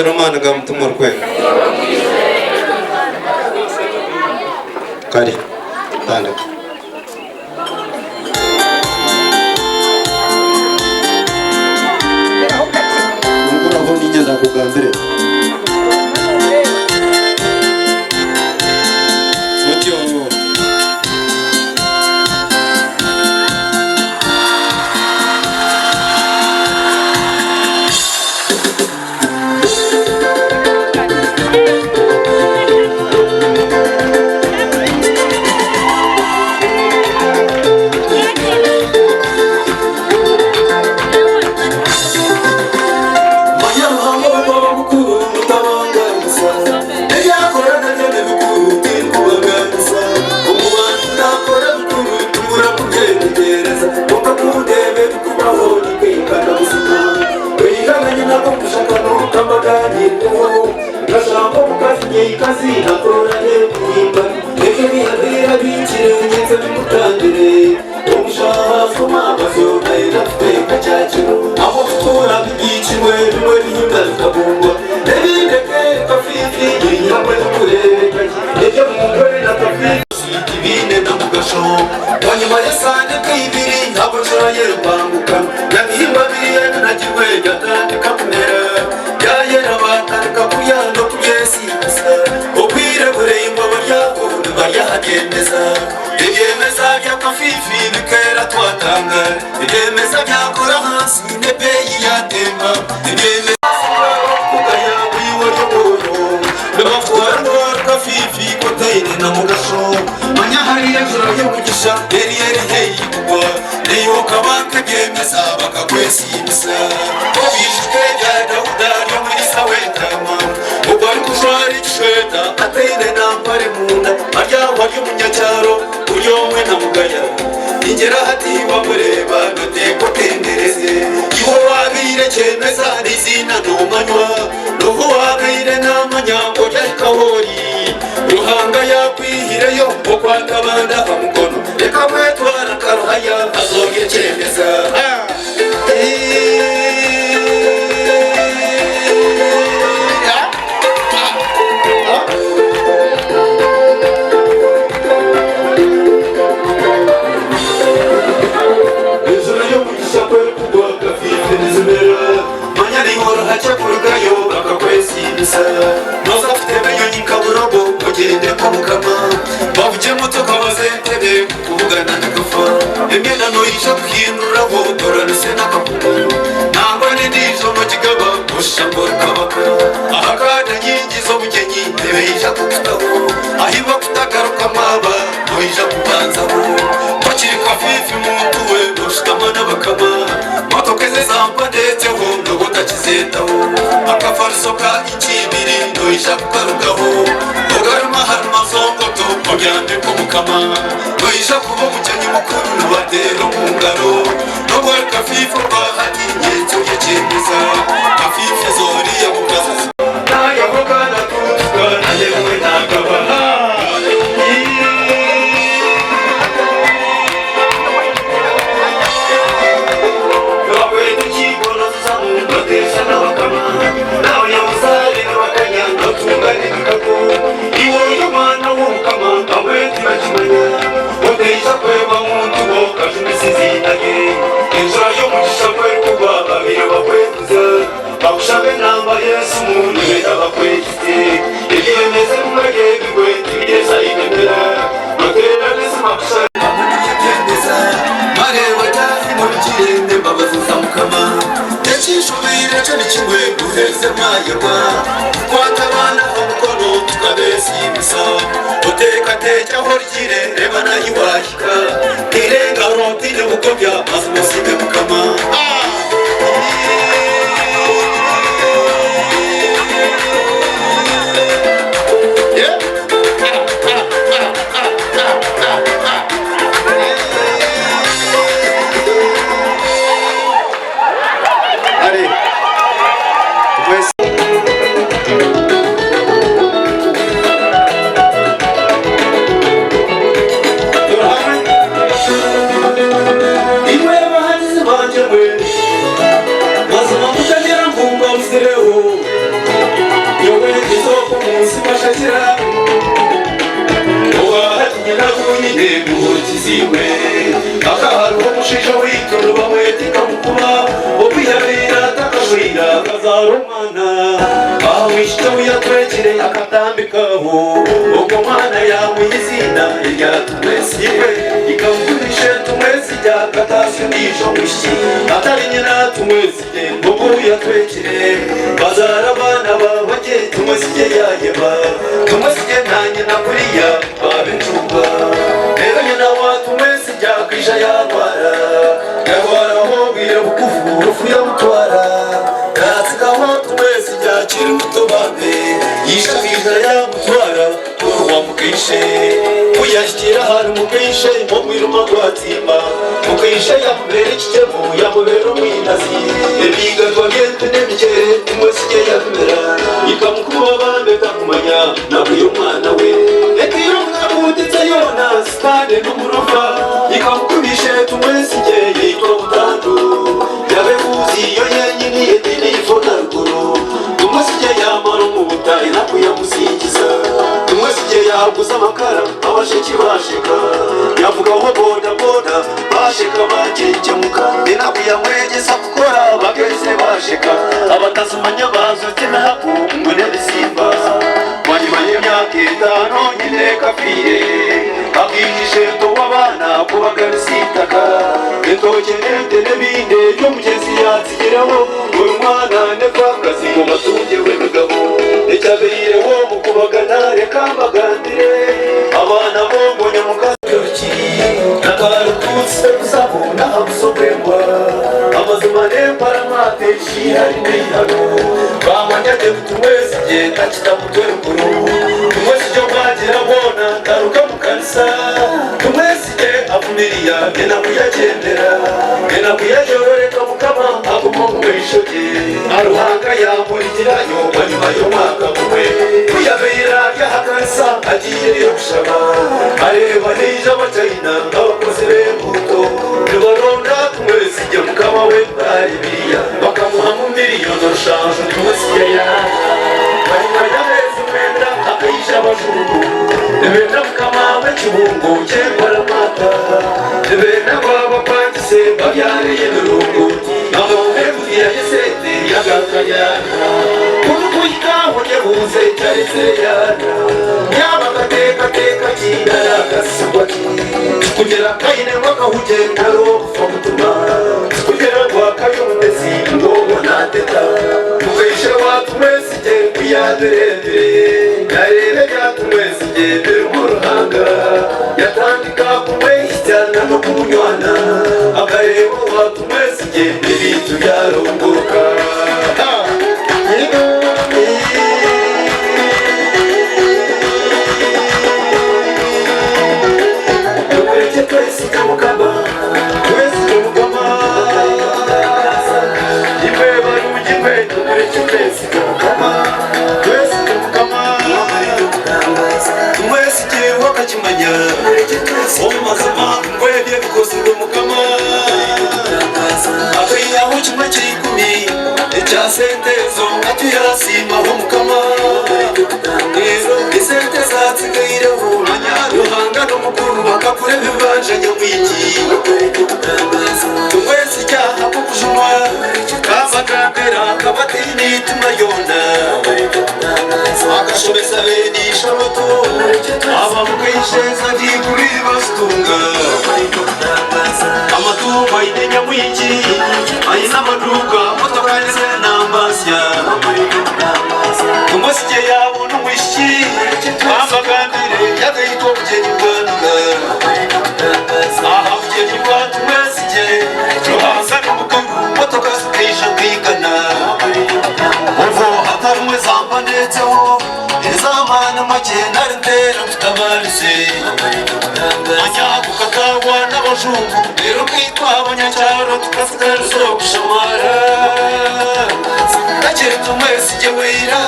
Romana gamutumur kwe kari tanda ngura ho ninyanda kugambire mutyo When siwe akahari umushisho w'ituru bamwetika mukuba ubwiyabira takabwira kazarumana awishito yatwekire akatambikaho ubwo mwana yawe izina irya tumesiwe ikamugurishe tumesijya katasundisho mushyi atari nyina tumesije ubwo yatwekire bazarabana babage tumesije yayeba tumesije nta nyina kuriya babincuba rero nyina wa tumesijya kwisha yarwara yarwaraho bwira bukufu rufu yamutwara yatsikaho tumesijya kiri mutobambe yishakisha yamutwara wamukishe uyashyira hari mukishe mu mwiruma rwatimba mukishe yamubera ikigemu yamubera umwinazi ebigarwa byente n'ebikere tumwesige yabimera ikamukuba bambe takumanya nabuye umwana we ekiro mwamuditse yona sikane n'umurufa ikamukubishe tumwesige yitwa mutandu yabebuzi iyo yenyini yedini ifona ruguru tumwesige yamara umubutayi nakuyamusingiza tumwesige yaguza amakara abasheki basheka yavugaho boda boda basheka bakekemuka ninakuyamwegeza gukora bageze basheka abatazumanya bazote nahaku ngune bisimba wanyuma y'imyaka itanu nyine kafire abwishije to wabana kubagarisitaka intoke ndende n'ibinde by'umugezi yatsigeraho uyu mwana nevakazi mu matunge w'imigabo icyabire wo mu kubagana reka mbagandire abana bo mbonye mu kazoki nakarututse kuzabona amusoberwa amazumane paramate shihari n'ihano bamanyage tumwesige takitamutwerukuru tumwesige mwagira bona ngaruka mu kanisa tumwesige avumiriya gena kuyagendera gena kuyajororeka mukama aguma mu mwishoge aruhanga yamurigirayo banyuma y'umwaka mumwe kuyabera yahakanisa agiye yo gushaba areba nija abacayina abakozi b'imbuto nibaronda tumwesige mukama we baribiriya bakamuha mu miliyoni rushanje tumwesige ya banyuma y'amezi umwenda akayisha abajungu nibenda mukama we kibungo cyembaramata nibenda kwabapangise babyariye n'urungu amohebuye yesete yagakayana kurukuyikaho nyebuze cyariseyana nyabakatekateka kinaragasigwaki kugera kayine mwakahugengaro famutuma kugera gwakayumutesi ngobo nateta mukayishe watumwesige kuyaderendere narebe byatumwesige mbere umuruhanga yatandika kumwesijyana no kunywana akareba watumwesige ibintu byarunguka sentezo atuyasima umukama rero isente zatsigayireho ruhanga n'umukuru bakakure bibanje nyamwiki tumwese icyaha ko kujuma kabagambera kabatini tumayona agashobeza bene ishoboto abamukayisheza ndiguri basitunga amatungo ayine nyamwiki ayina amaduka motokaneze nambasya tumwesige yabona umwishyi twambagambire yagahitwa bugeni bwanduga aha bugeni bwa tumwesige ruhanga n'umukuru motoka zikayisha kwigana uvo hatari umwe zamba ndetseho izamana make nari ntera mfite amarise manyaguka kagwa n'abajungu rero kwitwa abanyacyaro tukasigara zo gushamara nakiri tumwesige wera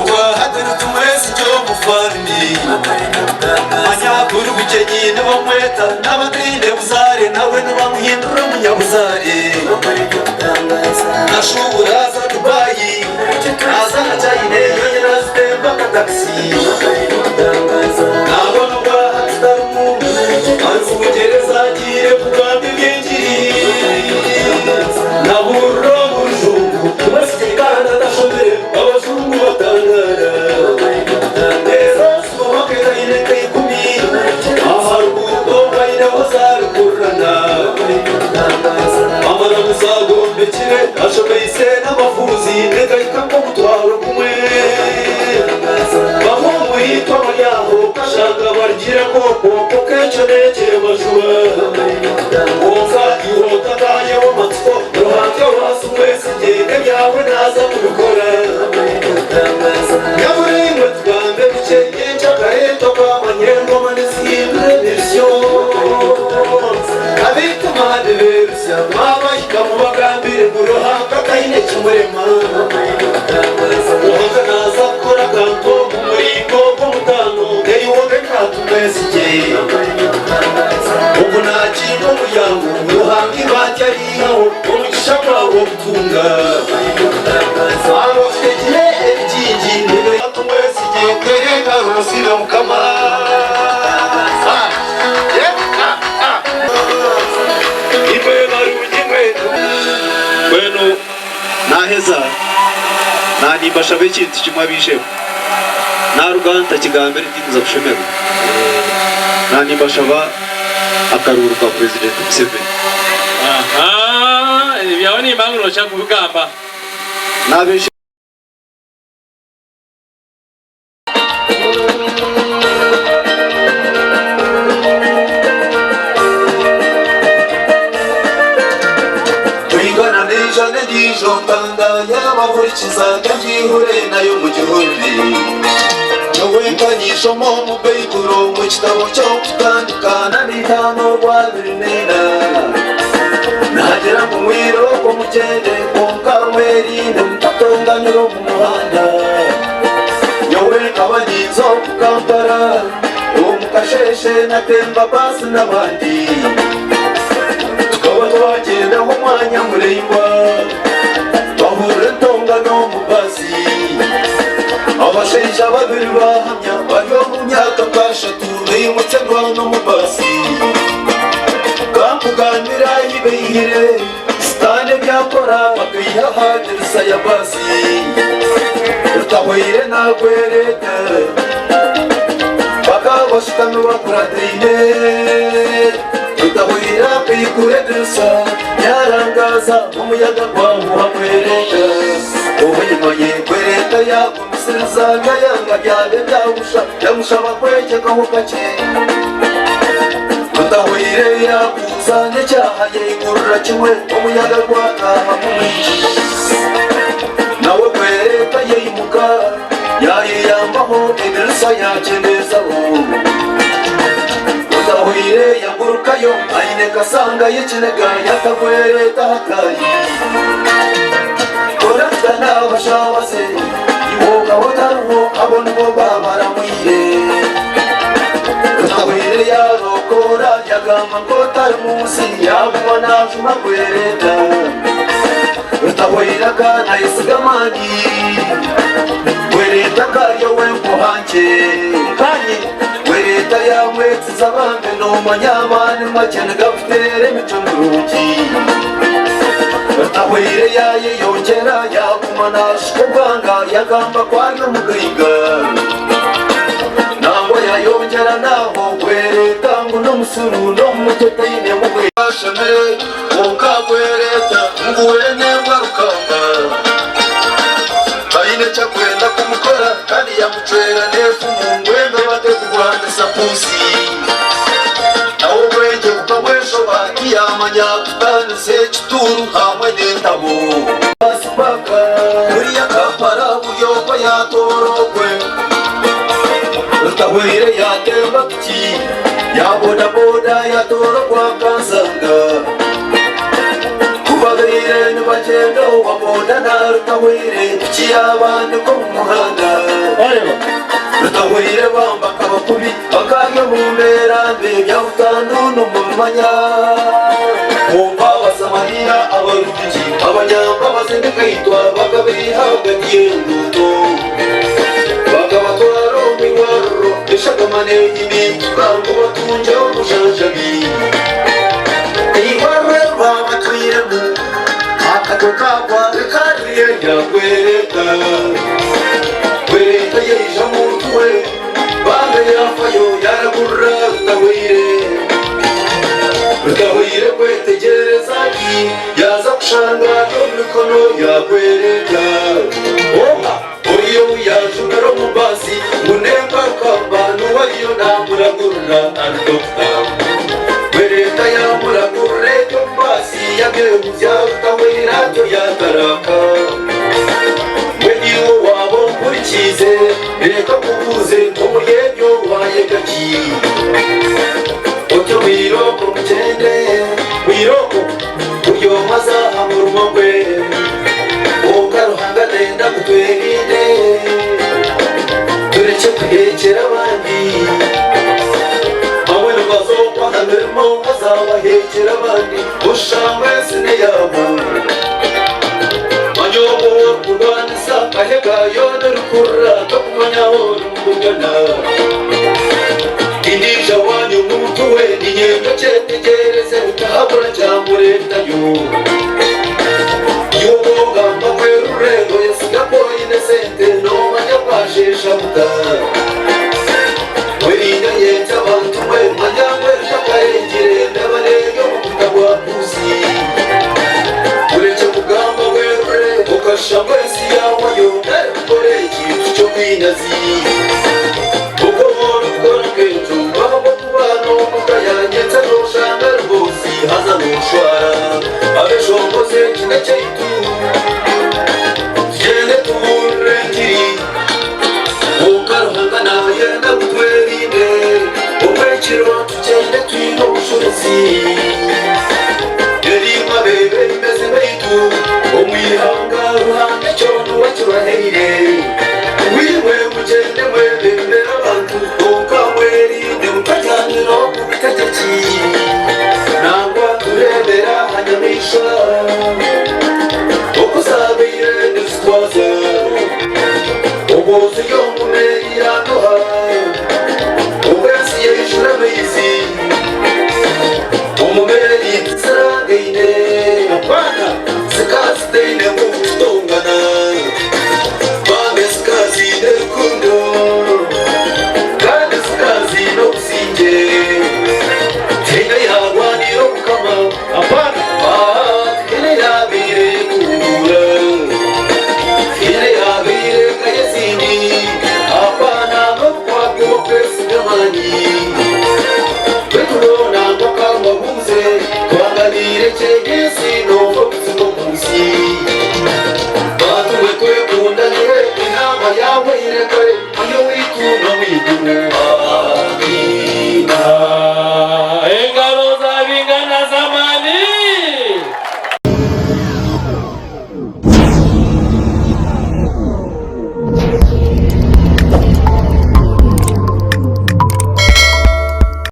ubahadari tumwesige wo mufarimi manyagura ubugeni n'abamweta n'abadrinde buzare nawe n'abamuhindura umunyabuzare nashubura za dubayi naza na chayine yonyine azitemba akataxi nabona ubahatarumu gira koko kukenshoneke bajua Oza iwota kanya w'amatsiko Ruhange wasi mwese ngenge byawe naza kubikora Nyamurimwe tugambe bikeye Chakareto kwa manyengoma nisihindure version Abitumane verusya Mabayika mubagambire mu Ruhanga kayine cy'umurema Ruhanga naza kora kanto mu muringo w'umutano Geri wowe katumwesige Ubu nakinga umuryango Ruhanga ibajya yihaho Umugisha kwawo gutunga Abafite gihe ebyingi Nibe yatumwesige Kwereka rusira mukama Bueno, naheza nanibasha bekintu kimwe bisheho na ruganda kigambere ndinza kushemera nanibasha ba akaruru ka president Museveni aha ibyawe ni impanguro cyo kubugamba nabeshe Yamahurikiza kanjihure nayo mu gihumbi Nowekanyisho mu Bayiburo mu kitabo cyo kutandukana n'ihano rwa Birinera Nagera mu mwiro ko mugende ko Karweri ndamutatonganyiro mu muhanda Nyowekabanizo ku Kampala Umukasheshe na Temba basi n'abandi Tukaba twagenda mu mwanya murengwa Bahura ntongano mu basi Abasheja babiri bahamya Bariho mu myaka kashatu Bimutse no mu basi Kampuganira ibihire Stane byakora Bakayiha dirisa ya basi Rutahwire nagwerete Bakabashikano bakuradine Rutahwira kuyikure dirisa Yarangaza umuyaga kwa muhamwereka Ubuyimaye kwereka yakumisiriza Yayanga byabe byawusha Yawusha bakwekeka ho gake Rutahwire yakuza N'icyaha yigurura kimwe Umuyaga kwa kahamumiki Nawe kwereka yimuka Yayiyambaho Idirisa yakendezaho Rutahwire yagurukayo Ayineka sanga y'ikinega Yakagwereta hakayi Korata n'abashabase Iwoga hotaruho Abona bo babaramwire Rutahwire yarokora Yagamba ngo tari munsi Yabuwa najuma gwereta Rutahwire akana isigamani Gwereta karyo wempuhanke Kanye Gwereta yamwetsi zabambe N'umanyamani makene gafutere mitunduruki Rutahwire yaye yongera Yagumana shikubwanga Yagamba kwaryo mugiga Nangwa yayongera naho Gwereta ngo n'umusuru N'umutetayine mugwashame Muka Gwereta Nguwene mwarukamba Bayine chakwenda kumukora Kandi yamucwera nefu Mungwembe batekugwana sapusi Nawo bwenge bukaweshoba Iyamanya kutanise Chituru hamwe n'entabo Basipaka Muri yakapara Buyoko yatorokwe Rutahwire yatemba tuki Yaboda boda yatorokwa kansanga Kubagire nubagenda Waboda na Rutahwire Tuki abandi ko mu muhanda Rutahwire bamba kabakubi Bakage mu mberambe Byawutanu n'umumanya Mumva basamarira abarugi Abanyamba bazindikayitwa Bakabihabwa n'yenduto Bakabatwara umwaro Eshagamane y'ibintu Kango batunje umujanjabi Iwarwe babatwiremu Akatokagwa Rekariye yagwereka Gwereta yeja muntu we Bambe yafayo yaragurra Rutahwire Rutahwire kwetegereza Yaza kushanga N'imikono yagwereka Oha Oriyo yajugaro mu basi Munemba kamba Nuwariyo namuragurra reka kubuze nk'umuryenyo waye gaki otyo wiroko mukende wiroko uryo maza amurumogwe ukaruhanga nenda kutwerinde tureke kwihekera abandi amwe n'amazokwa hamerimo azabahekera abandi ushangwe sine yabo manyobo kurwanisa kahekayo n'urukura kakumanyaho n'umugana indija wanyu n'umutuwe n'inyenga cetegereze utahabura cyangwa letayo y'ubugamba kwerurego yasigapo inesente nomanya kwashesha buta weringa yetse abantu mwe manyangwe shakarengere ndabareyo mukutagwa kuzi ureke mugamba werure ukashambwe isi yawayo narikore ikintu cyo kwinazi uko mora ukora kenshi bahamo kubana umukayanyetse n'ushanga rwose haza n'ushwara abeshongoze kinacyitu tugende tuburengiri ukaruhanga naye ndagutwerinde umwekiro tugende twino bushobozi yerima bebe imeze beitu umwihanga ruhanga cyondo wakibaheyire wiwe mugende mwebembera abantu ukamwerinde mukajyaniro kubitegeki nangwa turebera hanyamisha ukuzabire nisitwaza ubuzi yo mumeri yaduha ubwesi yishura bizi umumeri saragaine apana sikasiteine mukutongana bambe sikazine rukundo kandi sikazine obusinge tine yagwaniro kukama apana tine yabire kundura tine yabire kayesindi apana ngokwako kwesigamani betubona ngokamwabuze twanganire chegesi nombo kuzimusi